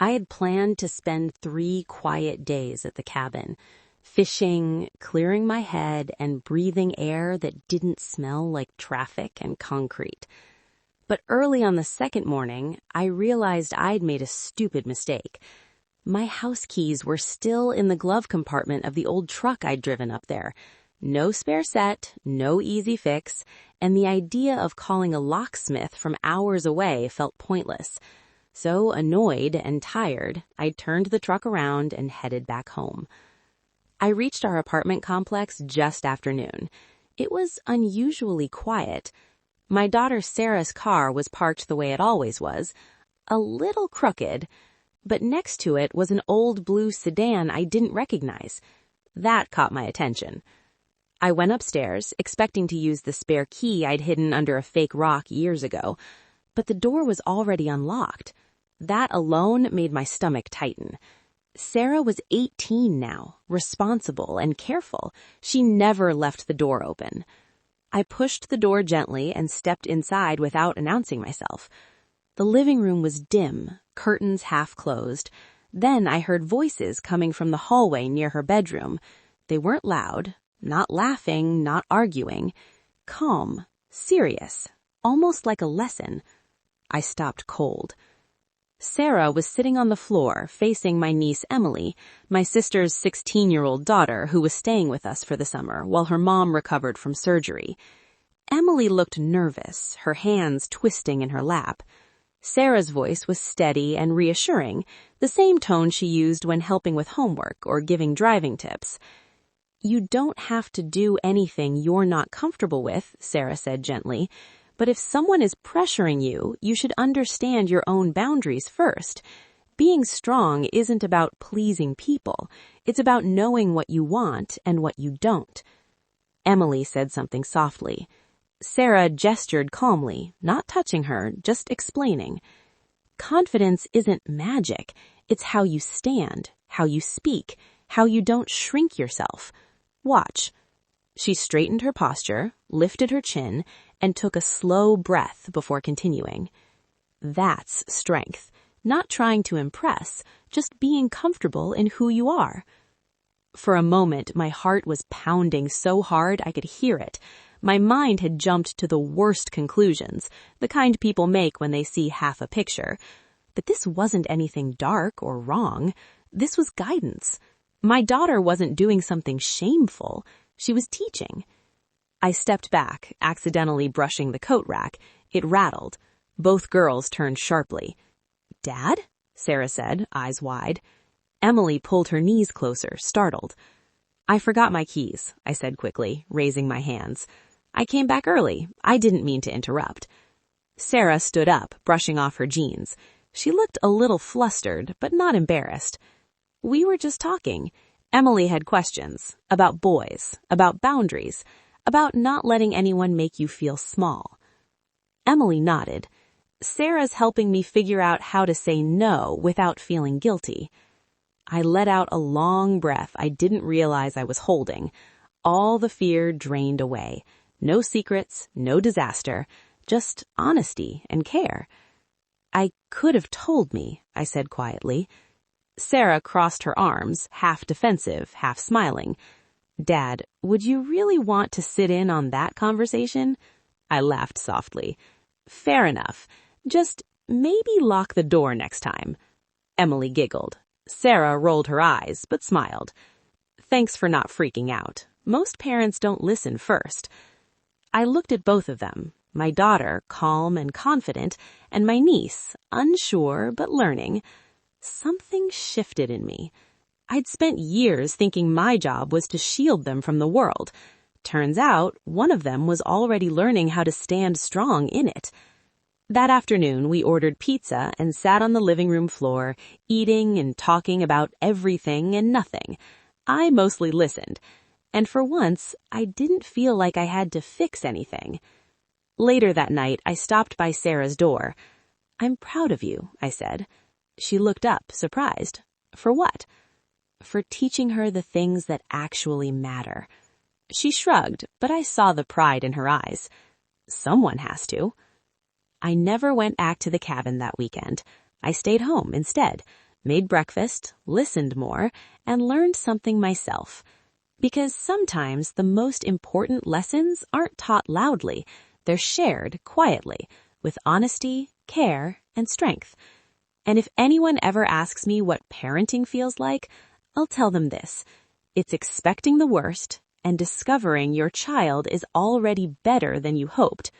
I had planned to spend 3 quiet days at the cabin, fishing, clearing my head, and breathing air that didn't smell like traffic and concrete. But early on the second morning, I realized I'd made a stupid mistake. My house keys were still in the glove compartment of the old truck I'd driven up there. No spare set, no easy fix, and the idea of calling a locksmith from hours away felt pointless. So, annoyed and tired, I turned the truck around and headed back home. I reached our apartment complex just after noon. It was unusually quiet. My daughter Sarah's car was parked the way it always was, a little crooked, but next to it was an old blue sedan I didn't recognize. That caught my attention. I went upstairs, expecting to use the spare key I'd hidden under a fake rock years ago, but the door was already unlocked. That alone made my stomach tighten. Sarah was 18 now, responsible and careful. She never left the door open. I pushed the door gently and stepped inside without announcing myself. The living room was dim, curtains half closed. Then I heard voices coming from the hallway near her bedroom. They weren't loud, not laughing, not arguing. Calm, serious, almost like a lesson. I stopped cold. Sarah was sitting on the floor, facing my niece Emily, my sister's 16-year-old daughter who was staying with us for the summer while her mom recovered from surgery. Emily looked nervous, her hands twisting in her lap. Sarah's voice was steady and reassuring, the same tone she used when helping with homework or giving driving tips. "You don't have to do anything you're not comfortable with," Sarah said gently. "But if someone is pressuring you, you should understand your own boundaries first. Being strong isn't about pleasing people. It's about knowing what you want and what you don't." Emily said something softly. Sarah gestured calmly, not touching her, just explaining. "Confidence isn't magic. It's how you stand, how you speak, how you don't shrink yourself. Watch." She straightened her posture, lifted her chin, and took a slow breath before continuing. "That's strength. Not trying to impress, just being comfortable in who you are." For a moment, my heart was pounding so hard I could hear it. My mind had jumped to the worst conclusions, the kind people make when they see half a picture. But this wasn't anything dark or wrong. This was guidance. My daughter wasn't doing something shameful. She was teaching. I stepped back, accidentally brushing the coat rack. It rattled. Both girls turned sharply. "Dad?" Sarah said, eyes wide. Emily pulled her knees closer, startled. "I forgot my keys," I said quickly, raising my hands. "I came back early. I didn't mean to interrupt." Sarah stood up, brushing off her jeans. She looked a little flustered, but not embarrassed. "We were just talking." Emily had questions about boys, about boundaries, about not letting anyone make you feel small. Emily nodded. "Sarah's helping me figure out how to say no without feeling guilty." I let out a long breath I didn't realize I was holding. All the fear drained away. No secrets, no disaster, just honesty and care. "I could have told me," I said quietly. Sarah crossed her arms, half defensive, half smiling. "Dad, would you really want to sit in on that conversation?" I laughed softly. "Fair enough. Just maybe lock the door next time." Emily giggled. Sarah rolled her eyes, but smiled. "Thanks for not freaking out. Most parents don't listen first." I looked at both of them, my daughter, calm and confident, and my niece, unsure but learning. Something shifted in me. I'd spent years thinking my job was to shield them from the world. Turns out, one of them was already learning how to stand strong in it. That afternoon, we ordered pizza and sat on the living room floor, eating and talking about everything and nothing. I mostly listened, and for once, I didn't feel like I had to fix anything. Later that night, I stopped by Sarah's door. "I'm proud of you," I said. She looked up, surprised. "For what?" "For teaching her the things that actually matter." She shrugged, but I saw the pride in her eyes. Someone has to. I never went back to the cabin that weekend. I stayed home instead. made breakfast, listened more, and learned something myself. Because sometimes the most important lessons aren't taught loudly, they're shared quietly, with honesty, care, and strength. And if anyone ever asks me what parenting feels like, I'll tell them this. It's expecting the worst and discovering your child is already better than you hoped,